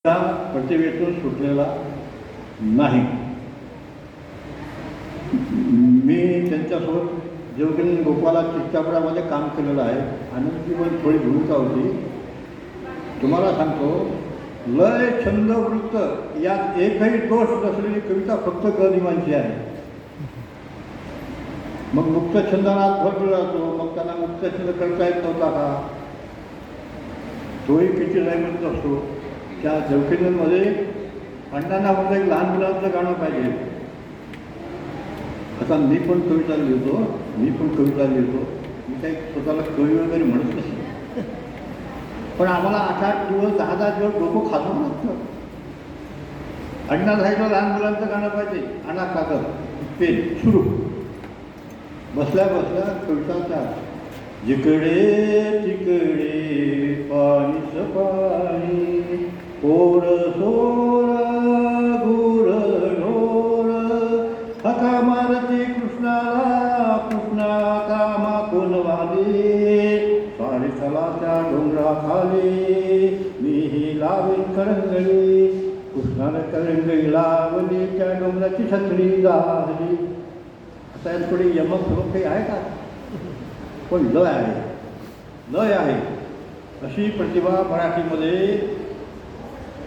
त्या प्रतिभेतून सुटलेला नाही. मी त्यांच्यासोबत जेवढी गोपाला चित्तापुरामध्ये काम केलेलं आहे. आनंदची पण थोडी भूमिका होती. तुम्हाला सांगतो, लय छंद वृत्त यात एकही दोष नसलेली कविता फक्त गदिमांची आहे. मग मुक्त छंदाला भर दिला जातो. मग त्यांना मुक्त छंद करता येत नव्हता का? तोही किती म्हणत असतो. त्या जवखेडमध्ये अण्णांना म्हणजे एक लहान मुलांचं गाणं पाहिजे. आता मी पण कविता लिहितो. मी काही स्वतःला कवी वगैरे म्हणत नाही. पण आम्हाला 8-8 दिवस 10-10 दिवस डोकं खाजून लागतं. अण्णा साहेबला लहान मुलांचं गाणं पाहिजे. आणा कागद पेन सुरू. बसल्या बसल्या कविताच्या जिकडे तिकडे पाणीच पाणी पोर सोर गुर ढोर हका मारती कृष्णाला कृष्णा कामा कोण वाले सारे तलाच्या डोंगराखाली मीही लावेन करंगळी कृष्णानं करंगळी लावली त्या डोंगराची छत्री झाली. आता यात थोडी यमक काही आहे का? पण लय आहे अशी प्रतिभा मराठीमध्ये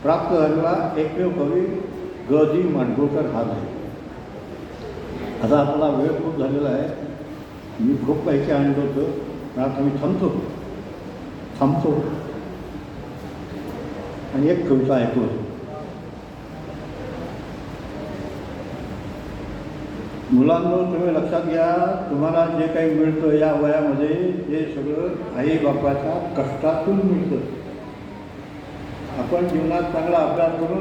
प्राप्त झालेला एकमेव कवी ग जी माडगूळकर हा आहे. आता आपला वेळ खूप झालेला आहे. मी खूप काही आणलं होतं, पण आता मी थांबतो आणि एक कविता ऐकतो. मुलांनो, तुम्ही लक्षात घ्या, तुम्हाला जे काही मिळतं या वयामध्ये ते सगळं आई बापाच्या कष्टातून मिळतं. आपण जीवनात चांगला अभ्यास करून